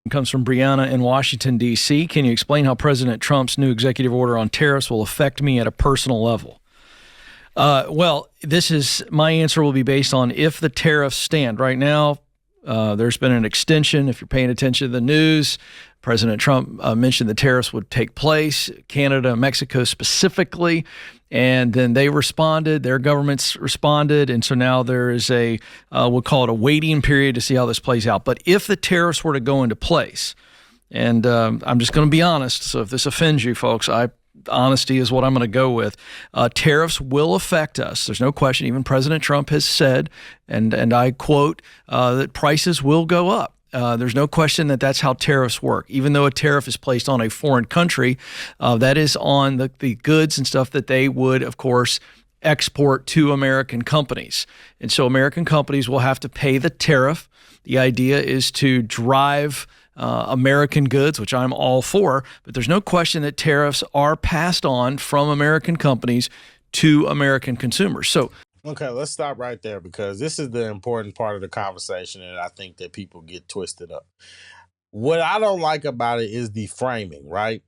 Comes from Brianna in Washington, D.C. Can you explain how President Trump's new executive order on tariffs will affect me at a personal level? Well, my answer will be based on if the tariffs stand. Right now, there's been an extension. If you're paying attention to the news, President Trump mentioned the tariffs would take place, Canada and Mexico specifically, and then they responded, their governments responded, and so now there is we'll call it a waiting period to see how this plays out. But if the tariffs were to go into place, and I'm just going to be honest, so if this offends you folks, honesty is what I'm going to go with. Tariffs will affect us. There's no question. Even President Trump has said, and I quote, that prices will go up. There's no question that that's how tariffs work. Even though a tariff is placed on a foreign country, that is on the goods and stuff that they would, of course, export to American companies. And so American companies will have to pay the tariff. The idea is to drive American goods, which I'm all for, but there's no question that tariffs are passed on from American companies to American consumers. So, okay, let's stop right there because this is the important part of the conversation and I think that people get twisted up. What I don't like about it is the framing, right?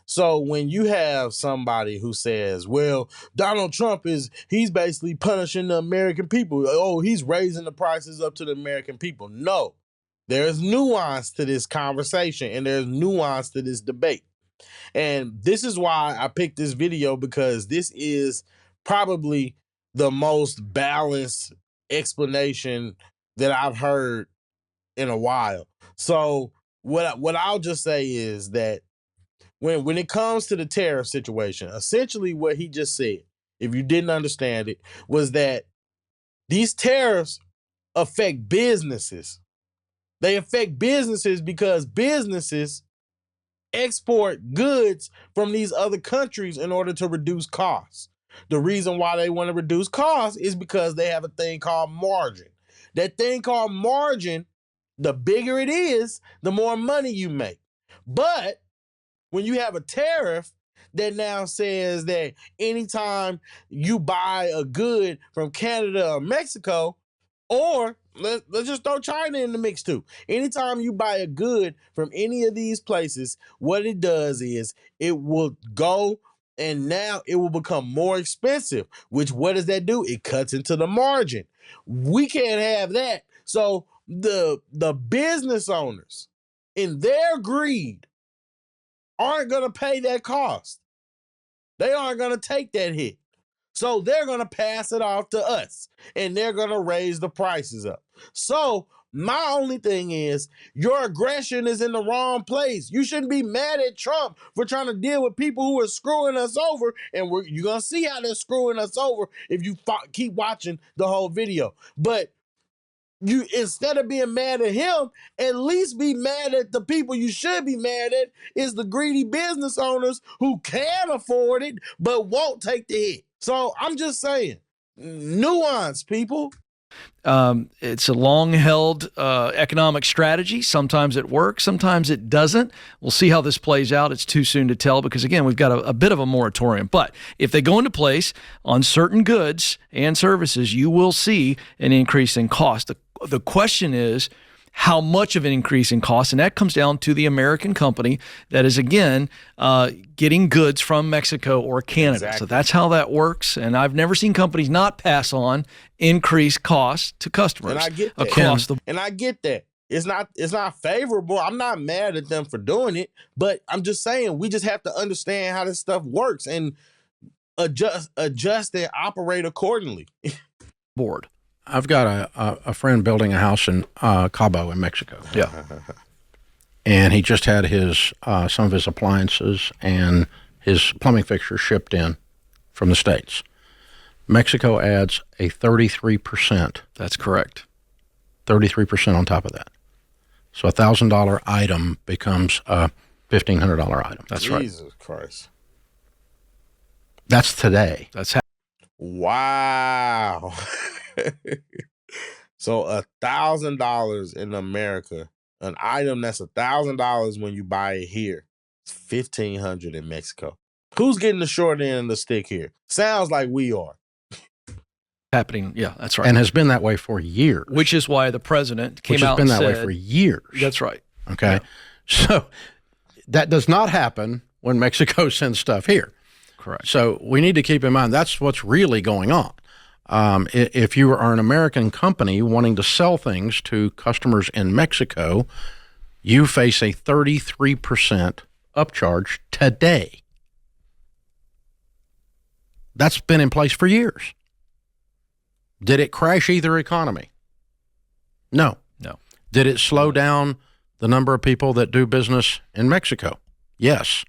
So when you have somebody who says, well, Donald Trump he's basically punishing the American people. Oh, he's raising the prices up to the American people. No. There's nuance to this conversation and there's nuance to this debate. And this is why I picked this video because this is probably the most balanced explanation that I've heard in a while. So what I'll just say is that when it comes to the tariff situation, essentially what he just said, if you didn't understand it, was that these tariffs affect businesses. They affect businesses because businesses export goods from these other countries in order to reduce costs. The reason why they want to reduce costs is because they have a thing called margin. That thing called margin, the bigger it is, the more money you make. But when you have a tariff that now says that anytime you buy a good from Canada or Mexico, or let's just throw China in the mix too. Anytime you buy a good from any of these places, what it does is it will go and now it will become more expensive, which what does that do? It cuts into the margin. We can't have that. So the business owners in their greed aren't going to pay that cost. They aren't going to take that hit. So they're going to pass it off to us and they're going to raise the prices up. So my only thing is your aggression is in the wrong place. You shouldn't be mad at Trump for trying to deal with people who are screwing us over. And you're going to see how they're screwing us over if you keep watching the whole video. But you, instead of being mad at him, at least be mad at the people you should be mad at is the greedy business owners who can afford it but won't take the hit. So I'm just saying, nuance, people. It's a long-held economic strategy. Sometimes it works, sometimes it doesn't. We'll see how this plays out. It's too soon to tell because, again, we've got a bit of a moratorium. But if they go into place on certain goods and services, you will see an increase in cost. The question is, how much of an increase in cost? And that comes down to the American company that is, again, getting goods from Mexico or Canada. Exactly. So that's how that works. And I've never seen companies not pass on increased costs to customers. And I get that. And I get that. It's not favorable. I'm not mad at them for doing it, but I'm just saying we just have to understand how this stuff works and adjust and operate accordingly. Board. I've got a friend building a house in Cabo in Mexico. Yeah. And he just had some of his appliances and his plumbing fixtures shipped in from the States. Mexico adds a 33%. That's correct. 33% on top of that. So a $1,000 item becomes a $1,500 item. That's right. Jesus Christ. That's today. That's how. Wow. So $1,000 in America, an item that's $1,000 when you buy it here, it's $1,500 in Mexico. Who's getting the short end of the stick here? Sounds like we are. Happening, yeah, that's right. And has been that way for years. Which is why the president came out and said... Which has been that way for years. That's right. Okay. Yeah. So that does not happen when Mexico sends stuff here. Correct. So we need to keep in mind that's what's really going on. If you are an American company wanting to sell things to customers in Mexico, you face a 33% upcharge today. That's been in place for years. Did it crash either economy? No. No. Did it slow down the number of people that do business in Mexico? Yes.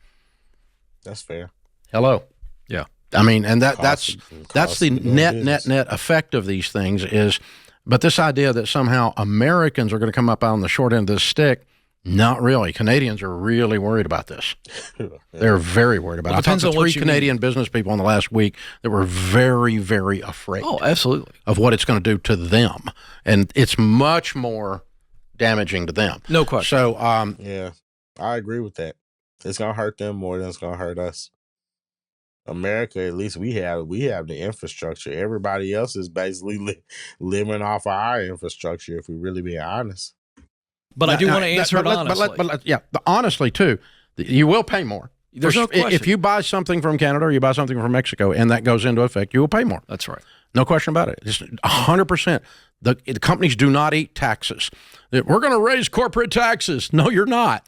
That's fair. Hello. Yeah. I mean, and that's the net business. effect of these things is, but this idea that somehow Americans are going to come up on the short end of this stick, not really. Canadians are really worried about this. They're very worried about it. I talked to 3 Canadian business people in the last week that were very, very afraid absolutely. of what it's going to do to them. And it's much more damaging to them. No question. So, Yeah, I agree with that. It's gonna hurt them more than it's gonna hurt us. America, at least we have the infrastructure. Everybody else is basically living off of our infrastructure. If we really be honest. But I do want to answer it honestly. But honestly, too, you will pay more. There's no question. If you buy something from Canada or you buy something from Mexico and that goes into effect, you will pay more. That's right. No question about it. It's 100%. The companies do not eat taxes. We're going to raise corporate taxes. No, you're not.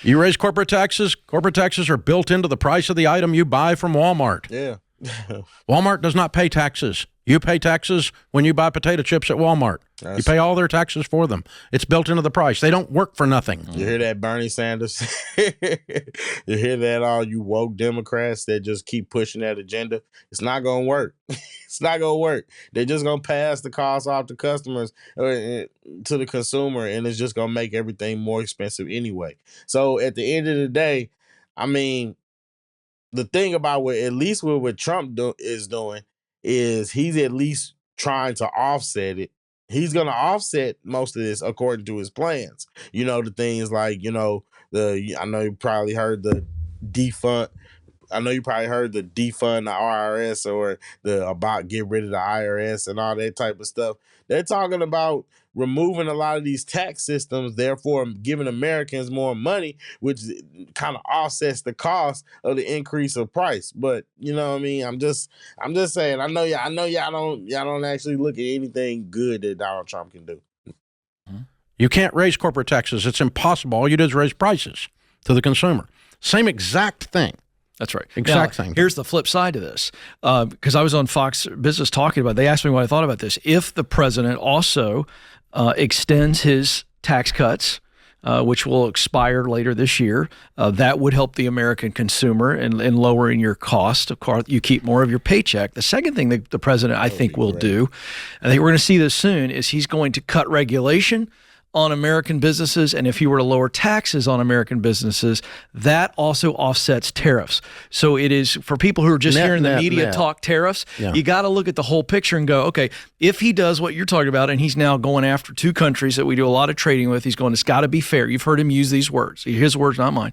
You raise corporate taxes. Corporate taxes are built into the price of the item you buy from Walmart. Yeah. Walmart does not pay taxes. You pay taxes when you buy potato chips at Walmart. You pay all their taxes for them. It's built into the price. They don't work for nothing. You hear that, Bernie Sanders? You hear that, all you woke Democrats that just keep pushing that agenda? It's not going to work. It's not going to work. They're just going to pass the cost off to customers, to the consumer, and it's just going to make everything more expensive anyway. So at the end of the day, I mean, the thing about what Trump is doing is he's at least trying to offset it. He's going to offset most of this according to his plans. You know, the things like, I know you probably heard the defund. I know you probably heard the defund the IRS or about get rid of the IRS and all that type of stuff. They're talking about removing a lot of these tax systems, therefore giving Americans more money, which kind of offsets the cost of the increase of price. But you know what I mean? I'm just saying, I know y'all don't actually look at anything good that Donald Trump can do. You can't raise corporate taxes. It's impossible. All you do is raise prices to the consumer. Same exact thing. That's right. Exact thing. Here's the flip side to this, because I was on Fox Business talking about it. They asked me what I thought about this. If the president also extends his tax cuts, which will expire later this year, that would help the American consumer in lowering your cost. Of course, you keep more of your paycheck. The second thing that the president, I think, will do, I think we're going to see this soon, is he's going to cut regulation on American businesses, and if you were to lower taxes on American businesses, that also offsets tariffs. So it is, for people who are just hearing the media talk tariffs, you got to look at the whole picture and go, okay, if he does what you're talking about, and he's now going after 2 countries that we do a lot of trading with, he's going, it's got to be fair. You've heard him use these words. His words, not mine.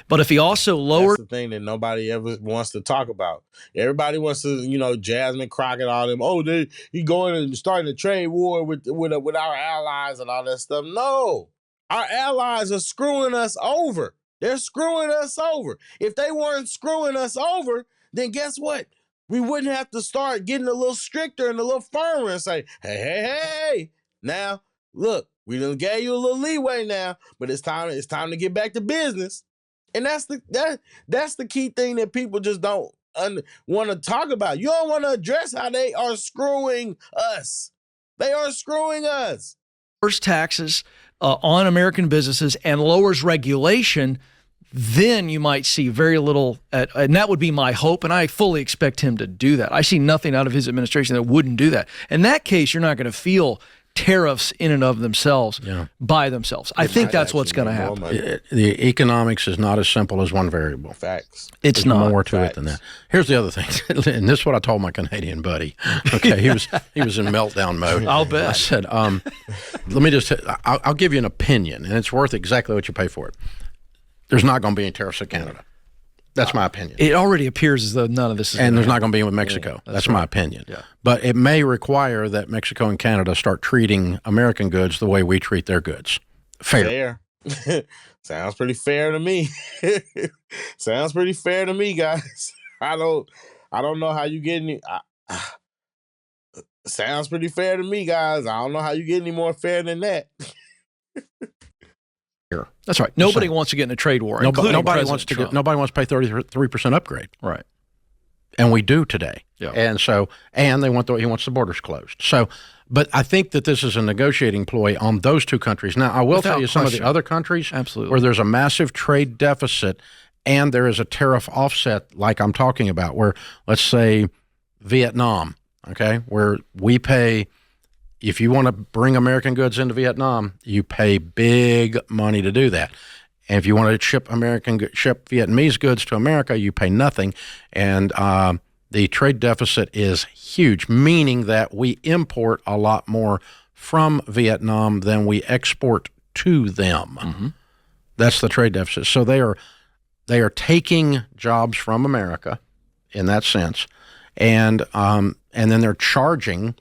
But if he also lowers... That's the thing that nobody ever wants to talk about. Everybody wants to, Jasmine Crockett, all them, he going and starting a trade war with our allies and all that stuff. No, our allies are screwing us over. They're screwing us over. If they weren't screwing us over, then guess what? We wouldn't have to start getting a little stricter and a little firmer and say, hey, now, look, we done gave you a little leeway now, but it's time to get back to business. And that's the key thing that people just don't want to talk about. You don't want to address how they are screwing us. They are screwing us. Lowers taxes on American businesses and lowers regulation, then you might see very little, and that would be my hope, and I fully expect him to do that. I see nothing out of his administration that wouldn't do that. In that case, you're not going to feel tariffs in and of themselves by themselves. I think that's what's going to happen. The economics is not as simple as one variable. Facts. It's There's not more to it than that. Here's the other thing, and this is what I told my Canadian buddy. Okay, he was in meltdown mode. I'll bet. I said, let me just, I'll give you an opinion, and it's worth exactly what you pay for it. There's not going to be any tariffs in Canada. That's my opinion. It already appears as though none of this is and there's not going to be with Mexico. That's my opinion. Yeah. But it may require that Mexico and Canada start treating American goods the way we treat their goods. Fair. Sounds pretty fair to me. Sounds pretty fair to me, guys. I don't know how you get any. Sounds pretty fair to me, guys. I don't know how you get any more fair than that. That's right. Nobody wants to get in a trade war. Nobody wants to pay 33% upgrade. Right. And we do today. Yeah. And so, he wants the borders closed. So, but I think that this is a negotiating ploy on those two countries. Now, I will tell you some of the other countries where there's a massive trade deficit and there is a tariff offset like I'm talking about, where let's say Vietnam, okay, where we pay, if you want to bring American goods into Vietnam, you pay big money to do that. And if you want to ship Vietnamese goods to America, you pay nothing. And the trade deficit is huge, meaning that we import a lot more from Vietnam than we export to them. Mm-hmm. That's the trade deficit. So they are taking jobs from America in that sense, and then they're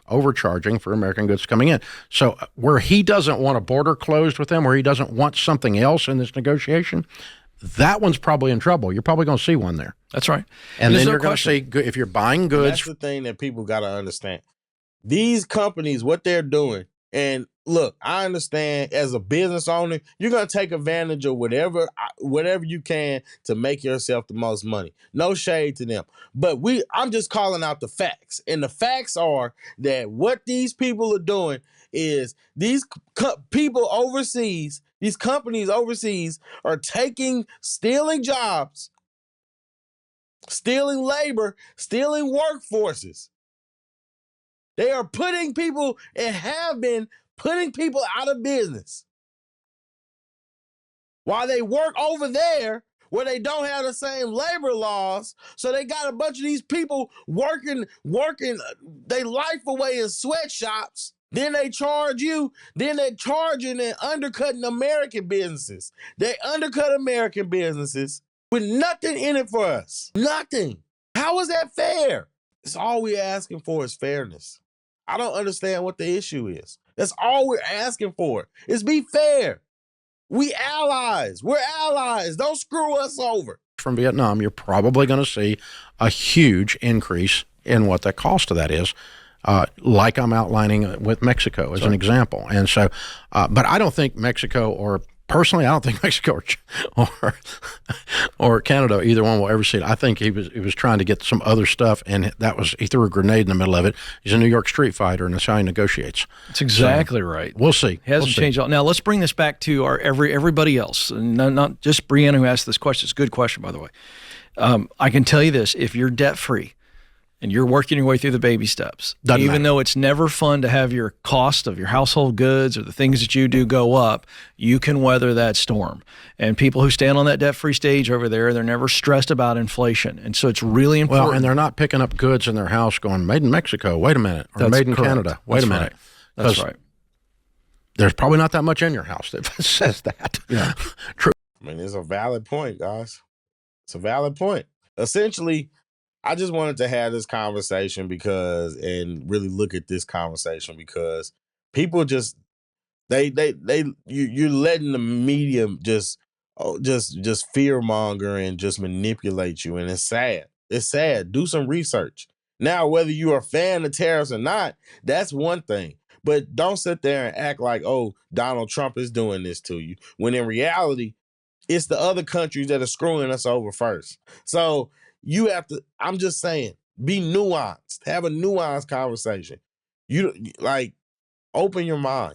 overcharging for American goods coming in. So where he doesn't want a border closed with them, where he doesn't want something else in this negotiation, that one's probably in trouble. You're probably going to see one there. That's right. And then you're going to see, if you're buying goods. That's the thing that people got to understand. These companies, what they're doing, and look, I understand as a business owner, you're going to take advantage of whatever you can to make yourself the most money. No shade to them. But I'm just calling out the facts. And the facts are that what these people are doing is these people overseas, these companies overseas are stealing jobs, stealing labor, stealing workforces. They are putting people and have been putting people out of business while they work over there where they don't have the same labor laws. So they got a bunch of these people working their life away in sweatshops. Then they charge you. Then they're charging and undercutting American businesses. They undercut American businesses with nothing in it for us. Nothing. How is that fair? It's all we're asking for is fairness. I don't understand what the issue is. That's all we're asking for. Is be fair. We allies. We're allies. Don't screw us over. From Vietnam, you're probably going to see a huge increase in what the cost of that is, like I'm outlining with Mexico as an example. And so, but I don't think Mexico personally, I don't think Mexico or Canada, either one will ever see it. I think he was trying to get some other stuff, and he threw a grenade in the middle of it. He's a New York street fighter, and that's how he negotiates. That's exactly right. We'll see. It hasn't changed. Now let's bring this back to everybody else, and not just Brianna who asked this question. It's a good question, by the way. I can tell you this: if you're debt free, and you're working your way through the baby steps, even though it's never fun to have your cost of your household goods or the things that you do go up, you can weather that storm. And people who stand on that debt-free stage over there, they're never stressed about inflation. And so it's really important. Well, and they're not picking up goods in their house going, made in Mexico, wait a minute, or made in Canada, wait a minute. That's right. There's probably not that much in your house that says that. Yeah. True. I mean, it's a valid point, guys. It's a valid point. Essentially, I just wanted to have this conversation and really look at this conversation because people just you're letting the media just fear monger and just manipulate you, and it's sad. It's sad. Do some research. Now, whether you're a fan of tariffs or not, that's one thing. But don't sit there and act like, oh, Donald Trump is doing this to you, when in reality, it's the other countries that are screwing us over first. So you have to, I'm just saying, be nuanced. Have a nuanced conversation. Open your mind.